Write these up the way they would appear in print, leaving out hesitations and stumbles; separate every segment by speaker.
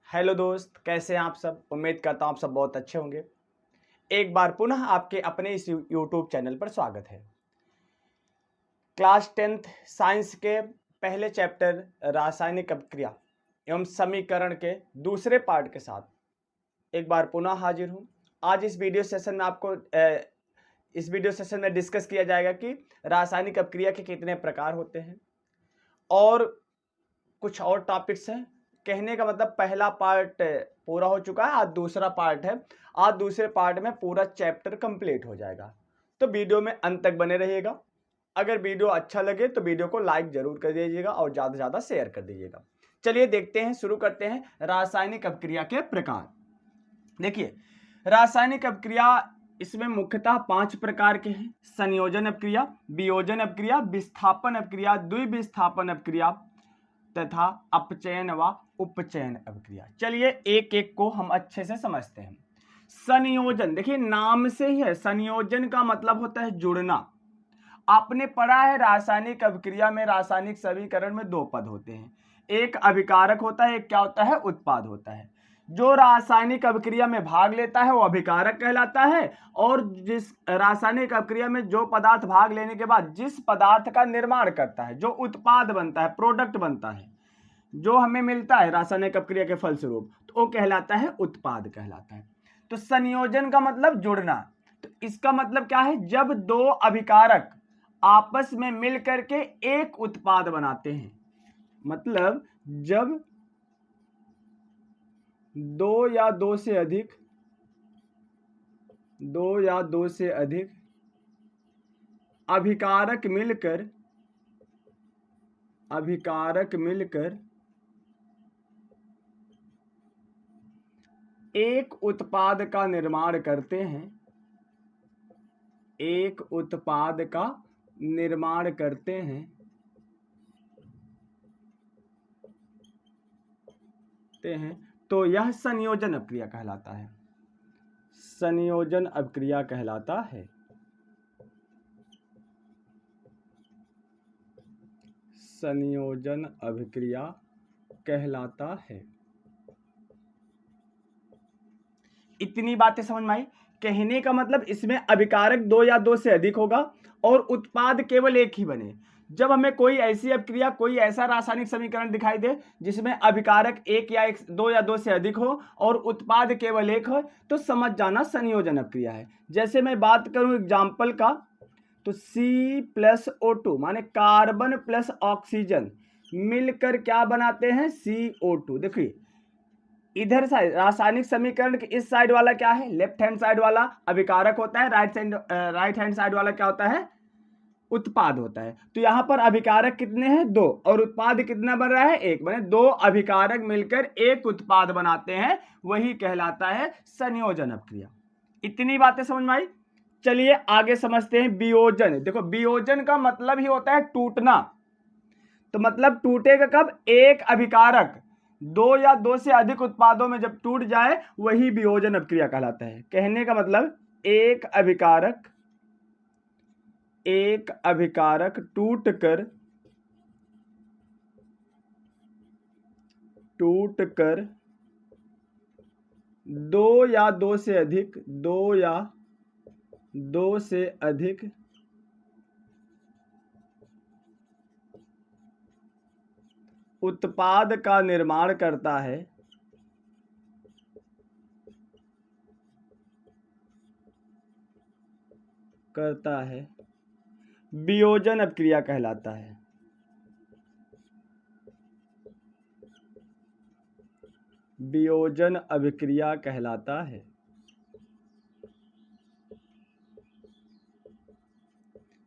Speaker 1: Hello दोस्त, कैसे हैं आप सब। उम्मीद करता हूं आप सब बहुत अच्छे होंगे। एक बार पुनः आपके अपने इस यूट्यूब चैनल पर स्वागत है। क्लास 10th साइंस के पहले चैप्टर रासायनिक अभिक्रिया एवं समीकरण के दूसरे पार्ट के साथ एक बार पुनः हाजिर हूं। आज इस वीडियो सेशन में डिस्कस किया जाएगा कि रासायनिक अभिक्रिया के कितने प्रकार होते हैं और कुछ और टॉपिक्स हैं। कहने का मतलब पहला पार्ट पूरा हो चुका है, आज दूसरा पार्ट है। आज दूसरे पार्ट में पूरा चैप्टर कंप्लीट हो जाएगा, तो वीडियो में अंत तक बने रहिएगा। अगर वीडियो अच्छा लगे तो वीडियो को लाइक जरूर कर दीजिएगा और ज़्यादा से ज़्यादा शेयर कर दीजिएगा। चलिए देखते हैं, शुरू करते हैं रासायनिक अभिक्रिया के प्रकार। देखिए, रासायनिक अभिक्रिया इसमें मुख्यतः 5 प्रकार के हैं। संयोजन अभिक्रिया, वियोजन अभिक्रिया, विस्थापन अभिक्रिया, द्विविस्थापन अभिक्रिया तथा अपचयन व उपचयन अभिक्रिया। चलिए एक एक को हम अच्छे से समझते हैं। संयोजन, देखिए नाम से ही है, संयोजन का मतलब होता है जुड़ना। आपने पढ़ा है रासायनिक अभिक्रिया में, रासायनिक समीकरण में 2 पद होते हैं, एक अभिकारक होता है, एक क्या होता है, उत्पाद होता है। जो रासायनिक अभिक्रिया में भाग लेता है वो अभिकारक कहलाता है, और जिस रासायनिक अभिक्रिया में जो पदार्थ भाग लेने के बाद जिस पदार्थ का निर्माण करता है, जो उत्पाद बनता है, प्रोडक्ट बनता है, जो हमें मिलता है रासायनिक अभिक्रिया के फलस्वरूप, तो वो कहलाता है उत्पाद कहलाता है। तो संयोजन का मतलब जुड़ना। तो इसका मतलब क्या है, जब 2 अभिकारक आपस में मिल करके एक उत्पाद बनाते हैं। मतलब जब 2 या 2 से अधिक अभिकारक मिलकर एक उत्पाद का निर्माण करते हैं, तो यह संयोजन अभिक्रिया कहलाता है। संयोजन अभिक्रिया कहलाता है। संयोजन अभिक्रिया कहलाता है। इतनी बातें समझ में आई। कहने का मतलब इसमें अभिकारक 2 या 2 से अधिक होगा और उत्पाद केवल एक ही बने। जब हमें कोई ऐसी अभिक्रिया, कोई ऐसा रासायनिक समीकरण दिखाई दे जिसमें अभिकारक 2 या 2 से अधिक हो और उत्पाद केवल एक हो, तो समझ जाना संयोजन अभिक्रिया है। जैसे मैं बात करूं एग्जाम्पल का, तो C+O2 माने कार्बन प्लस ऑक्सीजन मिलकर क्या बनाते हैं, CO2। देखिए इधर साइड रासायनिक समीकरण के इस साइड वाला क्या है, लेफ्ट हैंड साइड वाला अभिकारक होता है, राइट हैंड साइड वाला क्या होता है, उत्पाद होता है। तो यहां पर अभिकारक कितने हैं, 2, और उत्पाद कितना बन रहा है, 1। बने 2 अभिकारक मिलकर एक उत्पाद बनाते हैं, वही कहलाता है संयोजन अभिक्रिया। इतनी बातें समझ में आई। चलिए आगे समझते हैं वियोजन। देखो वियोजन का मतलब ही होता है टूटना। तो मतलब टूटेगा कब, एक अभिकारक 2 या 2 से अधिक उत्पादों में जब टूट जाए वही वियोजन अभिक्रिया कहलाता है। कहने का मतलब एक अभिकारक टूटकर 2 या 2 से अधिक उत्पाद का निर्माण करता है वियोजन अभिक्रिया कहलाता है। वियोजन अभिक्रिया कहलाता है।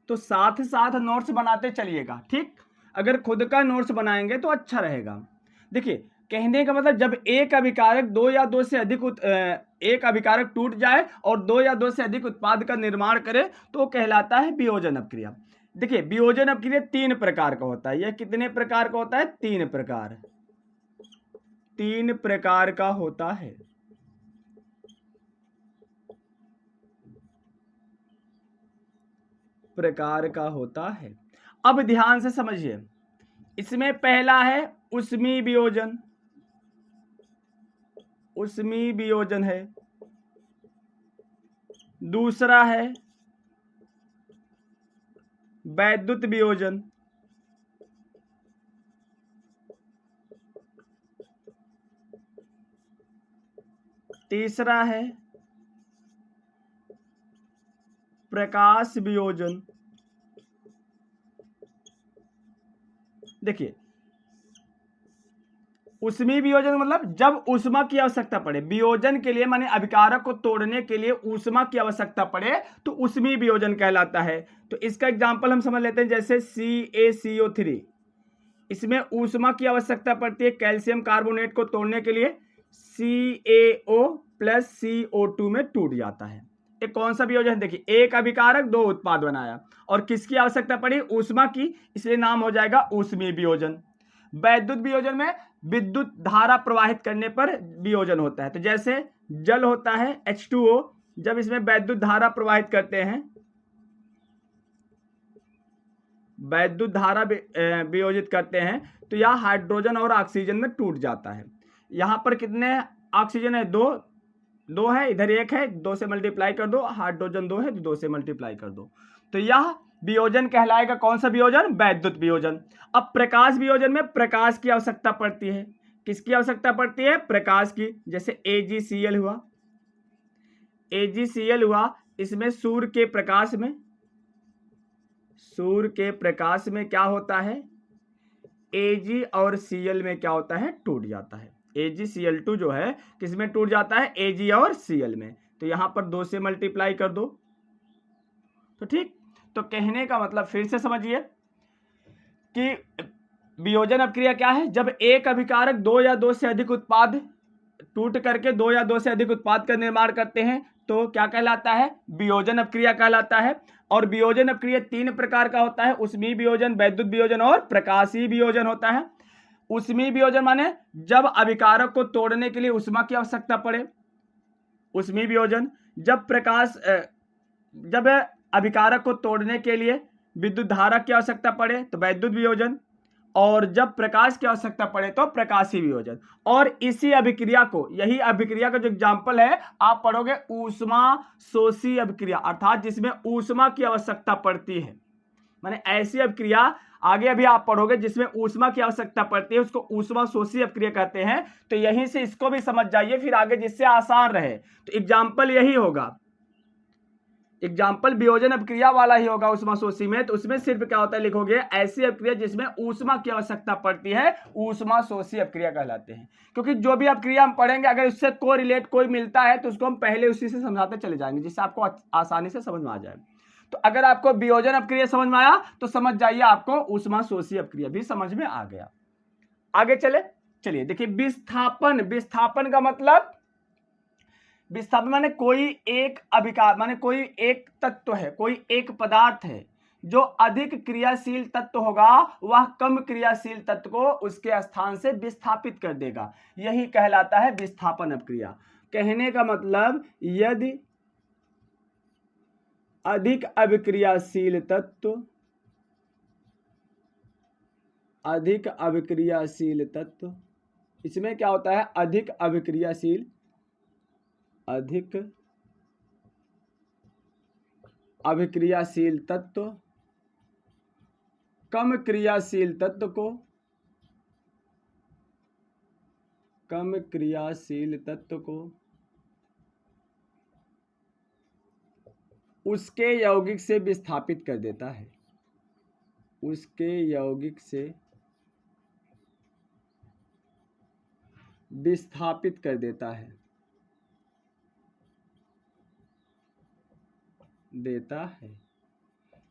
Speaker 1: तो साथ साथ नोट्स बनाते चलिएगा, ठीक। अगर खुद का नोट्स बनाएंगे तो अच्छा रहेगा। देखिए कहने का मतलब जब एक अभिकारक 2 या 2 से अधिक एक अभिकारक टूट जाए और 2 या 2 से अधिक उत्पाद का निर्माण करे तो कहलाता है वियोजन अभिक्रिया। देखिए वियोजन अभिक्रिया 3 प्रकार का होता है। यह कितने प्रकार का होता है, 3 प्रकार का होता है। प्रकार का होता है। अब ध्यान से समझिए, इसमें पहला है उष्मीय वियोजन। उष्मीय वियोजन है, दूसरा है वैद्युत वियोजन, तीसरा है प्रकाश वियोजन। देखिए उष्मीय वियोजन मतलब जब ऊष्मा की आवश्यकता पड़े, वियोजन के लिए माने अभिकारक को तोड़ने के लिए ऊष्मा की आवश्यकता पड़े तो उष्मीय वियोजन कहलाता है। तो इसका एग्जांपल हम समझ लेते हैं, जैसे CaCO3, इसमें ऊष्मा की आवश्यकता पड़ती है कैल्शियम कार्बोनेट को तोड़ने के लिए, CaO प्लस CO2 में टूट जाता है। एक कौन सा वियोजन? देखिए एक अभिकारक दो उत्पाद बनाया और किसकी आवश्यकता पड़ी? ऊष्मा की, इसलिए नाम हो जाएगा ऊष्मीय वियोजन। वैद्युत वियोजन में विद्युत धारा प्रवाहित करने पर वियोजन होता है। तो जैसे जल होता है H2O, जब इसमें वैद्युत धारा प्रवाहित करते हैं, वैद्युत धारा वियोजित करते हैं तो यह हाइड्रोजन और ऑक्सीजन में टूट जाता है। यहां पर कितने ऑक्सीजन है? दो है, इधर एक है, 2 से मल्टीप्लाई कर दो, हाइड्रोजन 2 है, 2 से मल्टीप्लाई कर दो, तो यह वियोजन कहलाएगा कौन सा वियोजन? वैद्युत वियोजन। अब प्रकाश वियोजन में प्रकाश की आवश्यकता पड़ती है। किसकी आवश्यकता पड़ती है? प्रकाश की। जैसे AgCl हुआ, AgCl हुआ, इसमें सूर्य के प्रकाश में क्या होता है? Ag और Cl में क्या होता है? टूट जाता है। AgCl2 जो है किसमें टूट जाता है? Ag और Cl में। तो यहां पर 2 से मल्टीप्लाई कर दो, तो ठीक। तो कहने का मतलब फिर से समझिए कि वियोजन अपक्रिया क्या है? जब एक अभिकारक 2 या 2 से अधिक उत्पाद टूट करके 2 या 2 से अधिक उत्पाद का निर्माण करते हैं तो क्या कहलाता है? वियोजन अपक्रिया कहलाता है। और वियोजन अपक्रिया 3 प्रकार का होता है, उष्मीय वियोजन, वैद्युत वियोजन और प्रकाशीय वियोजन होता है। उष्मीय वियोजन माने जब अभिकारक को तोड़ने के लिए ऊष्मा की आवश्यकता पड़े, उष्मीय वियोजन। जब अभिकारक को तोड़ने के लिए विद्युत धारा की आवश्यकता पड़े तो वैद्युत वियोजन, और जब प्रकाश की आवश्यकता पड़े तो प्रकाशीय वियोजन। और इसी अभिक्रिया को, यही अभिक्रिया का जो एग्जाम्पल है आप पढ़ोगे ऊष्मा शोषी अभिक्रिया, अर्थात जिसमें ऊष्मा की आवश्यकता पड़ती है। माने ऐसी अभिक्रिया आगे अभी आप पढ़ोगे जिसमें ऊष्मा की आवश्यकता पड़ती है, उसको ऊष्मा शोषी अभिक्रिया कहते हैं। तो यहीं से इसको भी समझ जाइए फिर आगे, जिससे आसान रहे। तो एग्जाम्पल यही होगा, एग्जाम्पल वियोजन अभिक्रिया वाला ही होगा ऊष्मा शोषी में। तो उसमें सिर्फ क्या होता है लिखोगे, ऐसी अभिक्रिया जिसमें ऊष्मा की आवश्यकता पड़ती है ऊष्मा शोषी अभिक्रिया कहलाते हैं। क्योंकि जो भी अभिक्रिया हम पढ़ेंगे अगर उससे कोई मिलता है तो उसको हम पहले उसी से समझाते चले जाएंगे, जिससे आपको आसानी से समझ में आ जाए। तो अगर आपको वियोजन अभिक्रिया समझ में आया तो समझ जाइए आपको ऊष्मा शोषी अभिक्रिया भी समझ में आ गया। आगे चलिए देखिए विस्थापन का मतलब, विस्थापन माने कोई एक अभिकार, माने कोई एक तत्व है, कोई एक पदार्थ है जो अधिक क्रियाशील तत्व होगा वह कम क्रियाशील तत्व को उसके स्थान से विस्थापित कर देगा, यही कहलाता है विस्थापन अपक्रिया। कहने का मतलब यदि अधिक अभिक्रियाशील तत्व, इसमें क्या होता है? अधिक अभिक्रियाशील तत्व कम क्रियाशील तत्व को उसके यौगिक से विस्थापित कर देता है, उसके यौगिक से विस्थापित कर देता है,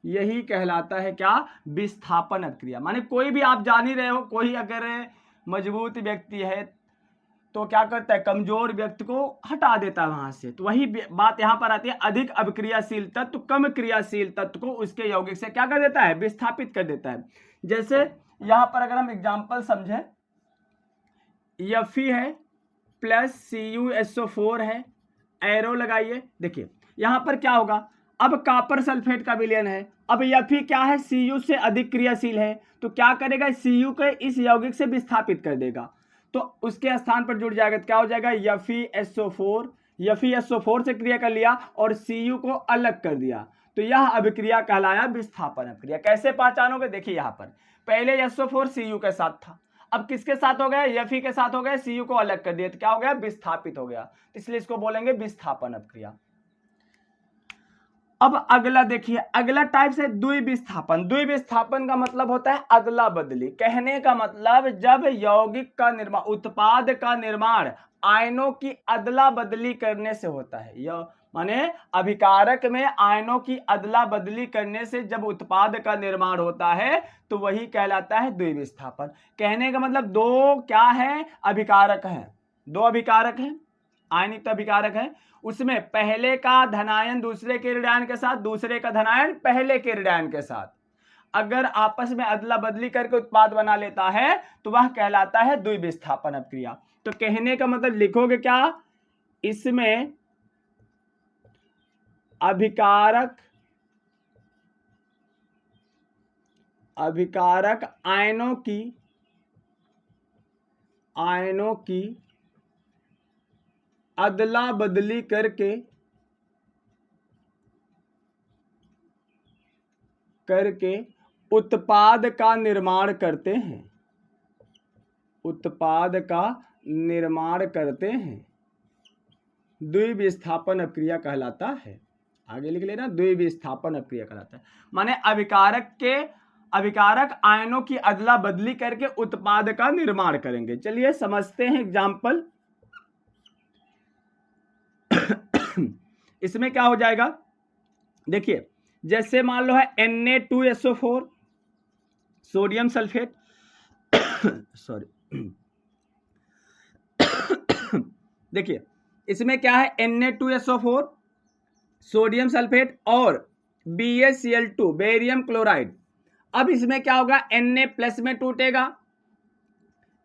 Speaker 1: यही कहलाता है क्या? विस्थापन अपक्रिया। माने कोई भी, आप जान ही रहे हो, कोई अगर मजबूत व्यक्ति है तो क्या करता है? कमजोर व्यक्ति को हटा देता है वहां से। तो वही बात यहां पर आती है, अधिक अभिक्रियाशील तत्व कम क्रियाशील तत्व को उसके यौगिक से क्या कर देता है? विस्थापित कर देता है। जैसे यहां पर अगर हम एग्जाम्पल समझें, Fe है प्लस CuSO4 है, एरो लगाइए। देखिए यहां पर क्या होगा, अब कॉपर सल्फेट का विलयन है, अब Fe क्या है? Cu से अधिक क्रियाशील है, तो क्या करेगा? Cu को इस यौगिक से विस्थापित कर देगा। तो उसके स्थान पर जुड़ जाएगा, क्या हो जाएगा FeSO4। FeSO4 से क्रिया कर लिया और Cu को अलग कर दिया, तो यह अभिक्रिया कहलाया विस्थापन अभिक्रिया। कैसे पहचानोगे, देखिए यहां पर पहले SO4 Cu के साथ था, अब किसके साथ हो गया, Fe के साथ हो गया, Cu को अलग कर दिया, तो क्या हो गया, विस्थापित हो गया, इसलिए इसको बोलेंगे विस्थापन अभिक्रिया। अब अगला देखिए, अगला टाइप है द्विविस्थापन। द्विविस्थापन का मतलब होता है अदला बदली। कहने का मतलब जब यौगिक का निर्माण, उत्पाद का निर्माण आयनों की अदला बदली करने से होता है। यह माने अभिकारक में आयनों की अदला बदली करने से जब उत्पाद का निर्माण होता है तो वही कहलाता है द्विविस्थापन। कहने का मतलब दो क्या है, अभिकारक हैं, दो अभिकारक हैं, आयनिक अभिकारक है, उसमें पहले का धनायन दूसरे के ऋणायन के साथ, दूसरे का धनायन पहले के ऋणायन के साथ अगर आपस में अदला बदली करके उत्पाद बना लेता है तो वह कहलाता है द्विविस्थापन अभिक्रिया। तो कहने का मतलब लिखोगे क्या, इसमें अभिकारक आयनों की अदला बदली करके उत्पाद का निर्माण करते हैं, उत्पाद का निर्माण करते हैं, द्विविस्थापन अभिक्रिया कहलाता है। आगे लिख लेना, द्विविस्थापन अभिक्रिया कहलाता है, माने अभिकारक आयनों की अदला बदली करके उत्पाद का निर्माण करेंगे। चलिए समझते हैं एग्जाम्पल। इसमें क्या हो जाएगा, देखिए जैसे मान लो है Na2SO4 सोडियम सल्फेट सॉरी देखिए इसमें क्या है, Na2SO4 सोडियम सल्फेट और BaCl2 बेरियम क्लोराइड। अब इसमें क्या होगा, Na प्लस में टूटेगा,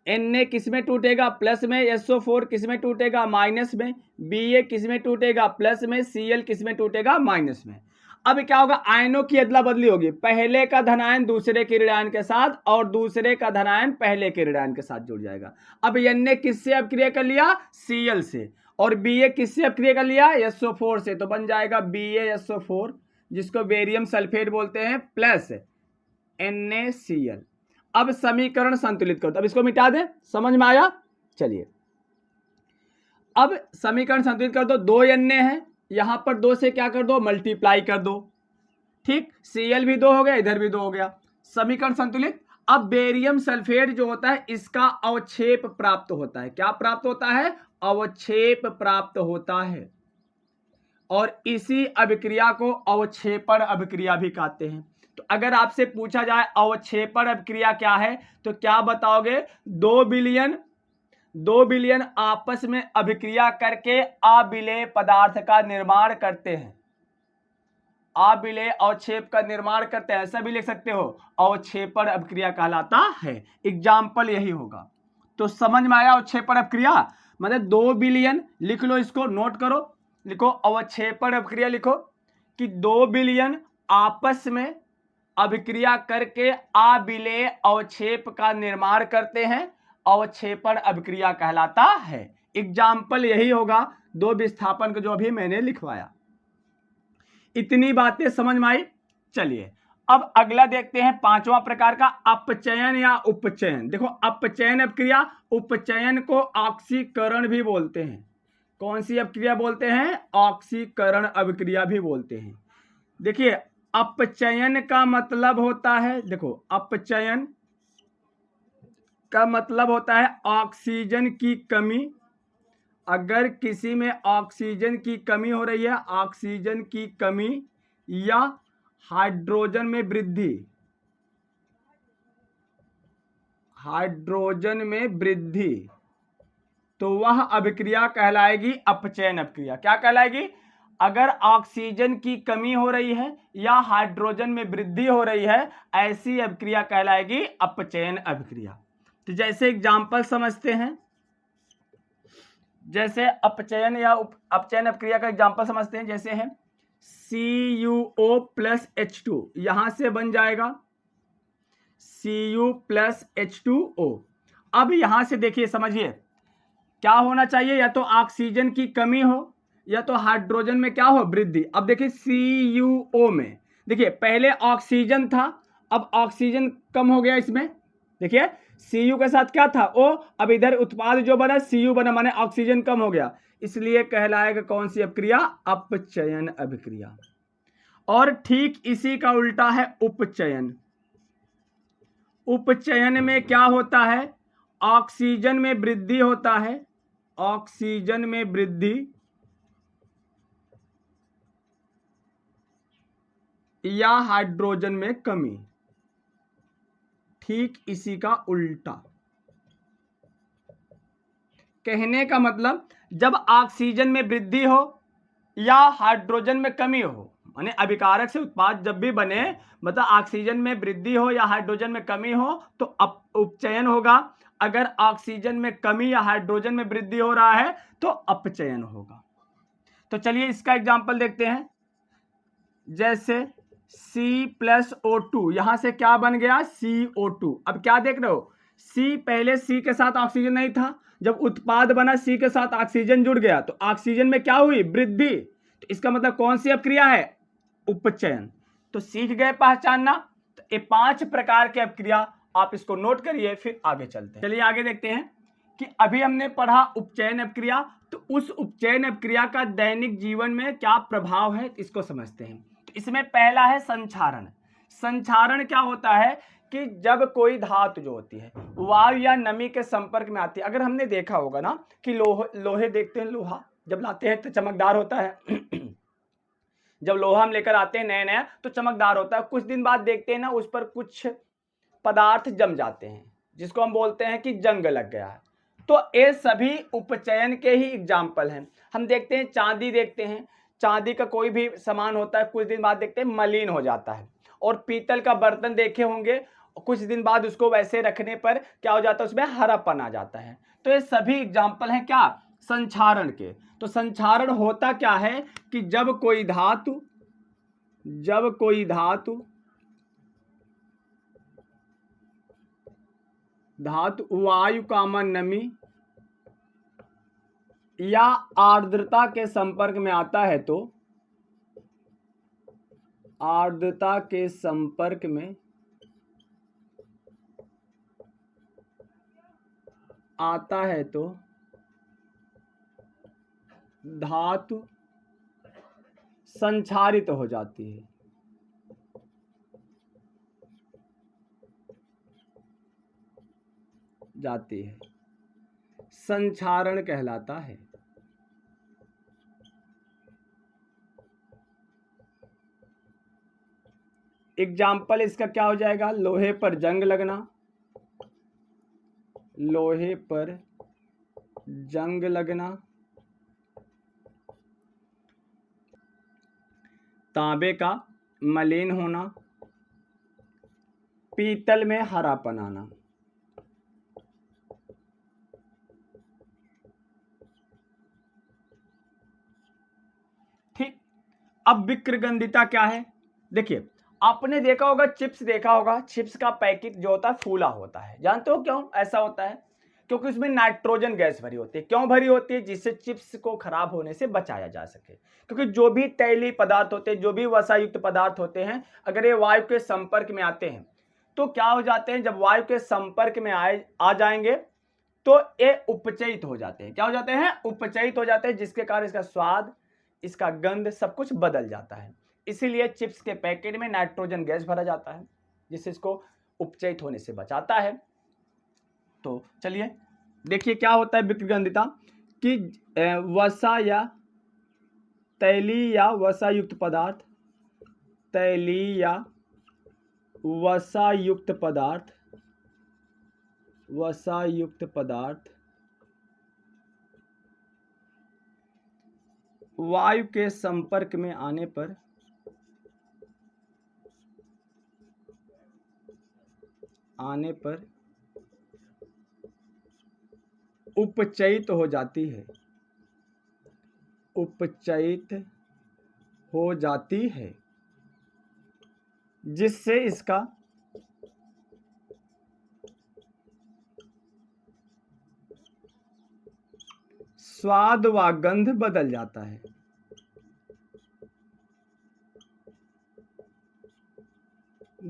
Speaker 1: Na किस में टूटेगा, प्लस में, SO4 किस में टूटेगा, माइनस में, Ba किस में टूटेगा, प्लस में, Cl किस में टूटेगा, माइनस में। अब क्या होगा, आयनों की अदला बदली होगी, पहले का धनायन दूसरे के ऋणायन के साथ और दूसरे का धनायन पहले के ऋणायन के साथ जुड़ जाएगा। अब Na किससे अपक्रिया कर लिया, Cl से, और Ba किससे अपक्रिया कर लिया, SO4 से, तो बन जाएगा BaSO4 जिसको बेरियम सल्फेट बोलते हैं प्लस NaCl। अब समीकरण संतुलित करो, अब इसको मिटा दे, समझ में आया। चलिए अब समीकरण संतुलित कर दो, 2 Na है, यहां पर 2 से क्या कर दो, मल्टीप्लाई कर दो, ठीक, Cl भी 2 हो गया, इधर भी 2 हो गया, समीकरण संतुलित। अब बेरियम सल्फेट जो होता है इसका अवक्षेप प्राप्त होता है, क्या प्राप्त होता है, अवक्षेप प्राप्त होता है, और इसी अभिक्रिया को अवक्षेपण अभिक्रिया भी कहते हैं। तो अगर आपसे पूछा जाए अवक्षेपण अभिक्रिया क्या है तो क्या बताओगे, 2 बिलियन आपस में अभिक्रिया करके अविलेय पदार्थ का निर्माण करते हैं, अविलेय अवक्षेप का निर्माण करते हैं, ऐसा भी लिख सकते हो, अवक्षेपण अभिक्रिया कहलाता है। एग्जाम्पल यही होगा। तो समझ में आया, अवक्षेपण अभिक्रिया मतलब 2 बिलियन, लिख लो इसको, नोट करो, लिखो अवक्षेपण अभिक्रिया, लिखो कि 2 बिलियन आपस में अभिक्रिया करके अविलेय अवक्षेप का निर्माण करते हैं, अवक्षेपण अभिक्रिया कहलाता है। एग्जाम्पल यही होगा दो विस्थापन को जो अभी मैंने लिखवाया। इतनी बातें समझ में आई। चलिए अब अगला देखते हैं, 5वां प्रकार का अपचयन या उपचयन। देखो अपचयन अभिक्रिया, उपचयन को ऑक्सीकरण भी बोलते हैं। कौन सी अभिक्रिया बोलते हैं, ऑक्सीकरण अभिक्रिया भी बोलते हैं। देखिए अपचयन का मतलब होता है, देखो अपचयन का मतलब होता है ऑक्सीजन की कमी। अगर किसी में ऑक्सीजन की कमी हो रही है, ऑक्सीजन की कमी या हाइड्रोजन में वृद्धि, हाइड्रोजन में वृद्धि, तो वह अभिक्रिया कहलाएगी अपचयन अभिक्रिया। क्या कहलाएगी, अगर ऑक्सीजन की कमी हो रही है या हाइड्रोजन में वृद्धि हो रही है, ऐसी अभिक्रिया कहलाएगी अपचयन अभिक्रिया। तो जैसे एग्जाम्पल समझते हैं, जैसे अपचयन या अपचयन अभिक्रिया का एग्जाम्पल समझते हैं, जैसे है CuO प्लस H2, यहां से बन जाएगा Cu प्लस H2O। अब यहां से देखिए, समझिए क्या होना चाहिए, या तो ऑक्सीजन की कमी हो या तो हाइड्रोजन में क्या हो, वृद्धि। अब देखिए CuO में देखिए पहले ऑक्सीजन था, अब ऑक्सीजन कम हो गया इसमें, देखिए Cu के साथ क्या था O, अब इधर उत्पाद जो बना Cu बना, माने ऑक्सीजन कम हो गया, इसलिए कहलाएगा कौन सी अभिक्रिया, अपचयन अभिक्रिया। और ठीक इसी का उल्टा है उपचयन। उपचयन में क्या होता है, ऑक्सीजन में वृद्धि होता है, ऑक्सीजन में वृद्धि या हाइड्रोजन में कमी, ठीक इसी का उल्टा। कहने का मतलब जब ऑक्सीजन में वृद्धि हो या हाइड्रोजन में कमी हो, माने अभिकारक से उत्पाद जब भी बने, मतलब ऑक्सीजन में वृद्धि हो या हाइड्रोजन में कमी हो तो उपचयन होगा, अगर ऑक्सीजन में कमी या हाइड्रोजन में वृद्धि हो रहा है तो अपचयन होगा। तो चलिए इसका एग्जांपल देखते हैं, जैसे C+O2, यहां से क्या बन गया, CO2। अब क्या देख रहे हो, C पहले C के साथ ऑक्सीजन नहीं था, जब उत्पाद बना C के साथ ऑक्सीजन जुड़ गया तो ऑक्सीजन में क्या हुई, वृद्धि। तो इसका मतलब कौन सी अपक्रिया है, उपचयन। तो सीख गए पहचानना। तो ये 5 प्रकार की अपक्रिया, आप इसको नोट करिए, फिर आगे चलते हैं। चलिए आगे देखते हैं कि अभी हमने पढ़ा उपचयन अपक्रिया, तो उस उपचयन अपक्रिया का दैनिक जीवन में क्या प्रभाव है इसको समझते हैं। तो इसमें पहला है संक्षारण। संक्षारण क्या होता है कि जब कोई धातु जो होती है वायु या नमी के संपर्क में आती है, अगर हमने देखा होगा ना कि लोहे देखते हैं, लोहा जब लाते हैं तो चमकदार होता है जब लोहा हम लेकर आते हैं नया नया तो चमकदार होता है, कुछ दिन बाद देखते हैं ना उस पर कुछ पदार्थ जम जाते हैं, जिसको हम बोलते हैं कि जंग लग गया है। तो ये सभी उपचयन के ही एग्जाम्पल हैं। हम देखते हैं चांदी, देखते हैं चांदी का कोई भी सामान होता है, कुछ दिन बाद देखते हैं मलिन हो जाता है। और पीतल का बर्तन देखे होंगे, कुछ दिन बाद उसको वैसे रखने पर क्या हो जाता है, उसमें हरापन आ जाता है। तो ये सभी एग्जाम्पल हैं क्या, संक्षारण के। तो संक्षारण होता क्या है कि जब कोई धातु वायु कामन नमी या आर्द्रता के संपर्क में आता है, तो आर्द्रता के संपर्क में आता है तो धातु संक्षारित हो जाती है, संक्षारण कहलाता है। एग्जाम्पल इसका क्या हो जाएगा, लोहे पर जंग लगना, लोहे पर जंग लगना, तांबे का मलिन होना, पीतल में हरापन आना। ठीक, अब विक्रगंधिता क्या है, देखिए आपने देखा होगा, चिप्स देखा होगा, चिप्स का पैकेट जो होता है फूला होता है, जानते हो क्यों ऐसा होता है, क्योंकि उसमें नाइट्रोजन गैस भरी होती है। क्यों भरी होती है, जिससे चिप्स को खराब होने से बचाया जा सके। क्योंकि जो भी तैलीय पदार्थ होते हैं, जो भी वसा युक्त पदार्थ होते हैं, अगर ये वायु के संपर्क में आते हैं तो क्या हो जाते हैं, जब वायु के संपर्क में आ जाएंगे तो ये उपचयित हो जाते हैं। क्या हो जाते हैं, उपचयित हो जाते हैं, जिसके कारण इसका स्वाद, इसका गंध सब कुछ बदल जाता है। इसीलिए चिप्स के पैकेट में नाइट्रोजन गैस भरा जाता है, जिससे इसको उपचयित होने से बचाता है। तो चलिए देखिए क्या होता है विक्रगंधिता, कि वसा या तैलीय या वसा युक्त पदार्थ, तैलीय या वसा युक्त पदार्थ, वसा युक्त पदार्थ वायु के संपर्क में आने पर उपचयित हो जाती है, उपचयित हो जाती है, जिससे इसका स्वाद व गंध बदल जाता है।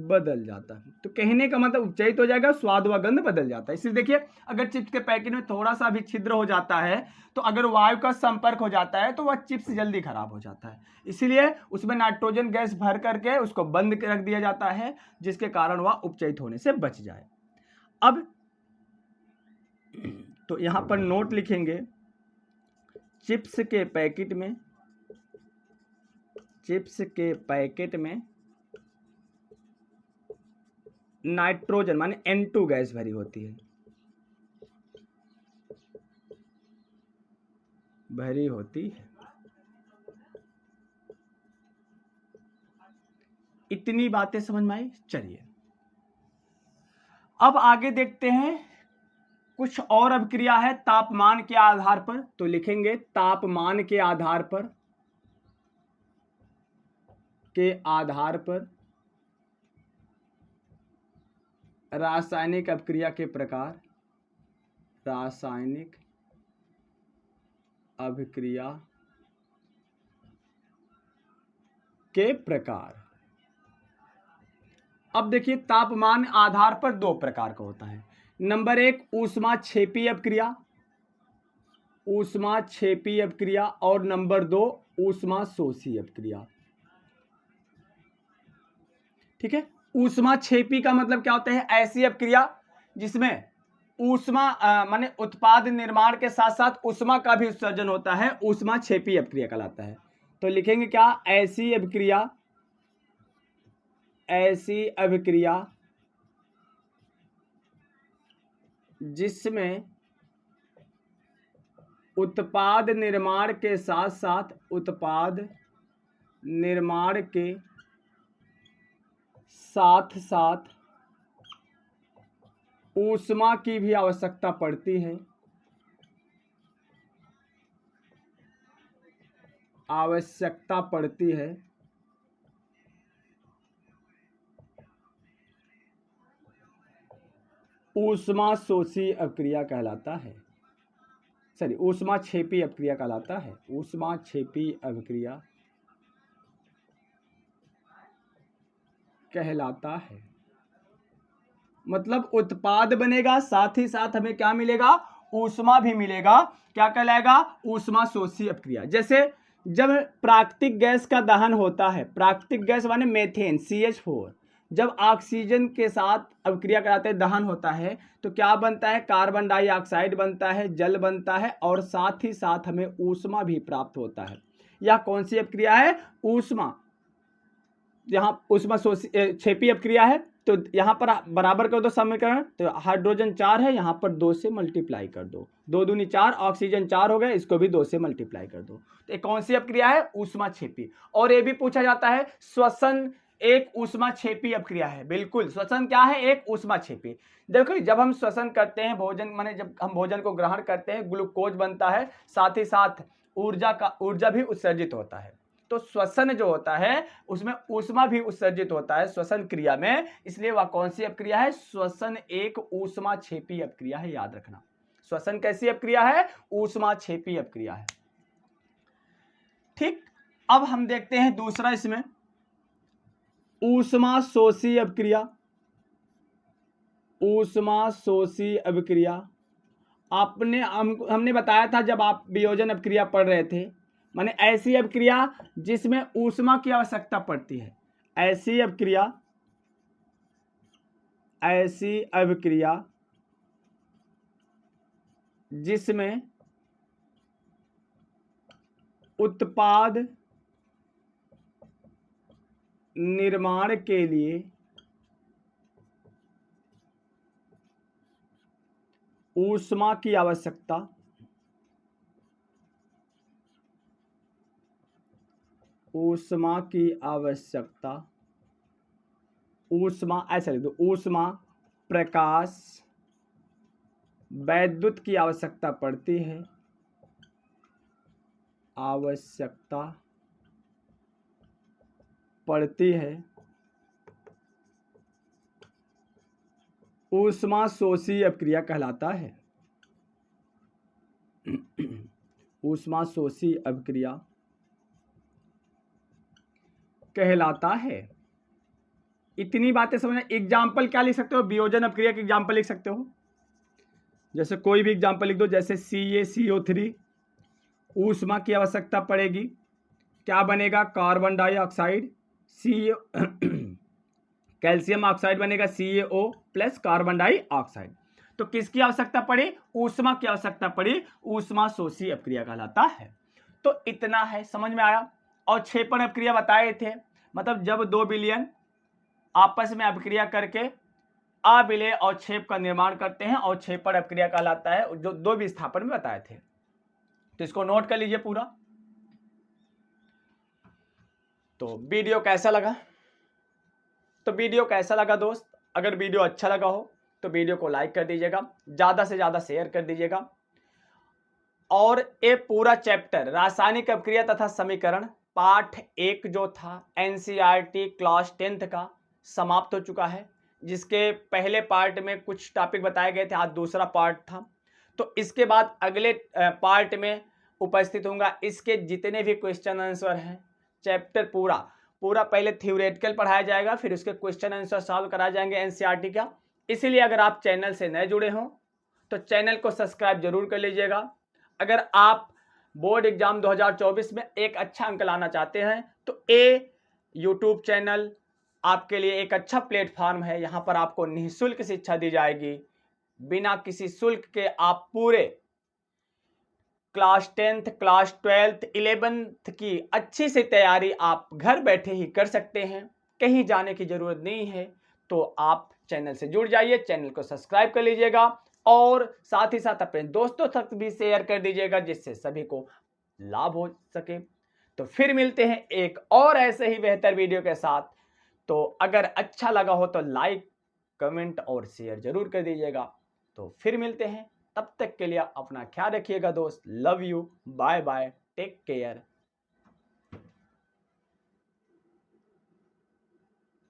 Speaker 1: बदल जाता है, तो कहने का मतलब उपचयित हो जाएगा, स्वाद व गंध बदल जाता है। इसलिए देखिए, अगर चिप्स के पैकेट में थोड़ा सा भी छिद्र हो जाता है, तो अगर वायु का संपर्क हो जाता है तो वह चिप्स जल्दी खराब हो जाता है। इसीलिए उसमें नाइट्रोजन गैस भर करके उसको बंद रख दिया जाता है, जिसके कारण वह उपचयित होने से बच जाए। अब तो यहां पर नोट लिखेंगे, चिप्स के पैकेट में, चिप्स के पैकेट में नाइट्रोजन माने N2 गैस भरी होती है, भरी होती है। इतनी बातें समझ में आई। चलिए अब आगे देखते हैं, कुछ और अभिक्रिया है तापमान के आधार पर। तो लिखेंगे तापमान के आधार पर, के आधार पर रासायनिक अभिक्रिया के प्रकार, रासायनिक अभिक्रिया के प्रकार। अब देखिए, तापमान आधार पर दो प्रकार का होता है। नंबर एक, ऊष्माक्षेपी अभिक्रिया, ऊष्माक्षेपी अभिक्रिया, और नंबर दो, ऊष्माशोषी अभिक्रिया। ठीक है, ऊष्माक्षेपी का मतलब क्या होता है? ऐसी अभिक्रिया जिसमें ऊष्मा माने उत्पाद निर्माण के साथ साथ ऊष्मा का भी उत्सर्जन होता है, ऊष्माक्षेपी अभिक्रिया कहलाता है। तो लिखेंगे क्या? ऐसी अभिक्रिया, ऐसी अभिक्रिया जिसमें उत्पाद निर्माण के साथ साथ, उत्पाद निर्माण के साथ साथ ऊष्मा की भी आवश्यकता पड़ती है, आवश्यकता पड़ती है, ऊष्माशोषी अभिक्रिया कहलाता है। सॉरी, ऊष्माक्षेपी अभिक्रिया कहलाता है, ऊष्माक्षेपी अभिक्रिया कहलाता है। मतलब उत्पाद बनेगा, साथ ही साथ हमें क्या मिलेगा? ऊष्मा भी मिलेगा। क्या कहलाएगा? ऊष्माशोषी अभिक्रिया। जैसे जब प्राकृतिक गैस का दहन होता है, प्राकृतिक गैस माने मेथेन CH4, जब ऑक्सीजन के साथ अभिक्रिया कराते हैं, दहन होता है, तो क्या बनता है? कार्बन डाइऑक्साइड बनता है, जल बनता है, और साथ ही साथ हमें ऊष्मा भी प्राप्त होता है। यह कौन सी अभिक्रिया है? ऊष्मा। यहाँ ऊष्माक्षेपी अभिक्रिया है। तो यहाँ पर बराबर कर दो समीकरण, तो हाइड्रोजन 4 है, यहाँ पर 2 से मल्टीप्लाई कर दो, 2 दूनी 4, ऑक्सीजन 4 हो गए, इसको भी 2 से मल्टीप्लाई कर दो। तो ये कौन सी अभिक्रिया है? ऊष्माक्षेपी। और ये भी पूछा जाता है, श्वसन एक ऊष्माक्षेपी अभिक्रिया है। बिल्कुल, श्वसन क्या है? एक ऊष्माक्षेपी। देखो, जब हम श्वसन करते हैं, भोजन माने जब हम भोजन को ग्रहण करते हैं, ग्लूकोज बनता है, साथ ही साथ ऊर्जा भी उत्सर्जित होता है। तो श्वसन जो होता है उसमें ऊष्मा भी उत्सर्जित होता है श्वसन क्रिया में, इसलिए वह कौन सी अभिक्रिया है? श्वसन एक ऊष्माक्षेपी अभिक्रिया है, याद रखना। श्वसन कैसी अभिक्रिया है? ऊष्माक्षेपी अभिक्रिया है। ठीक, अब हम देखते हैं दूसरा, इसमें ऊष्माशोषी अभिक्रिया। ऊष्माशोषी अभिक्रिया हमने बताया था जब आप वियोजन अभिक्रिया पढ़ रहे थे, माने ऐसी अभिक्रिया जिसमें ऊष्मा की आवश्यकता पड़ती है। ऐसी अभिक्रिया, ऐसी अभिक्रिया जिसमें उत्पाद निर्माण के लिए ऊष्मा की आवश्यकता, ऊष्मा की आवश्यकता, ऊष्मा ऐसा लिख दो, ऊष्मा, प्रकाश, वैद्युत की आवश्यकता पड़ती है, आवश्यकता पड़ती है, ऊष्माशोषी अभिक्रिया कहलाता है। ऊष्माशोषी अभिक्रिया कहलाता है। इतनी बातें समझना। एग्जाम्पल क्या लिख सकते हो? वियोजन अभिक्रिया के एग्जाम्पल लिख सकते हो। जैसे कोई भी एग्जाम्पल लिख दो, जैसे CaCO3 ऊष्मा की आवश्यकता पड़ेगी, क्या बनेगा? Carbon dioxide. कैल्शियम ऑक्साइड बनेगा CaO प्लस कार्बन डाइऑक्साइड। तो किसकी आवश्यकता पड़ी? ऊष्मा की आवश्यकता पड़ी। ऊष्मा शोषी अपक्रिया कहलाता है। तो इतना है, समझ में आया। और क्षेपण अपक्रिया बताए थे, मतलब जब 2 विलयन आपस में अपक्रिया करके अविलेय और क्षेप का निर्माण करते हैं, और क्षेपण अपक्रिया कहलाता है, जो 2 विस्थापन में बताए थे। तो इसको नोट कर लीजिए पूरा। तो वीडियो कैसा लगा? तो वीडियो कैसा लगा दोस्त? अगर वीडियो अच्छा लगा हो तो वीडियो को लाइक कर दीजिएगा, ज़्यादा से ज़्यादा शेयर कर दीजिएगा। और ये पूरा चैप्टर रासायनिक अपक्रिया तथा समीकरण पाठ 1 जो था NCERT क्लास 10th का समाप्त हो चुका है, जिसके पहले पार्ट में कुछ टॉपिक बताए गए थे, आज दूसरा पार्ट था। तो इसके बाद अगले पार्ट में उपस्थित होऊंगा। इसके जितने भी क्वेश्चन आंसर हैं, चैप्टर पूरा पहले थ्योरेटिकल पढ़ाया जाएगा, फिर उसके क्वेश्चन आंसर सॉल्व कराए जाएंगे NCERT का। इसीलिए अगर आप चैनल से नए जुड़े हों तो चैनल को सब्सक्राइब जरूर कर लीजिएगा। अगर आप बोर्ड एग्जाम 2024 में एक अच्छा अंक लाना चाहते हैं तो ये यूट्यूब चैनल आपके लिए एक अच्छा प्लेटफॉर्म है। यहाँ पर आपको निःशुल्क शिक्षा दी जाएगी, बिना किसी शुल्क के आप पूरे class 10th, class 12th, 11th की अच्छी सी तैयारी आप घर बैठे ही कर सकते हैं, कहीं जाने की जरूरत नहीं है। तो आप चैनल से जुड़ जाइए, चैनल को सब्सक्राइब कर लीजिएगा और साथ ही साथ अपने दोस्तों तक भी शेयर कर दीजिएगा, जिससे सभी को लाभ हो सके। तो फिर मिलते हैं एक और ऐसे ही बेहतर वीडियो के साथ। तो अगर अच्छा लगा हो तो लाइक, कमेंट और शेयर जरूर कर दीजिएगा। तो फिर मिलते हैं, तब तक के लिए अपना ख्याल रखिएगा दोस्त। Love you, bye bye, take care.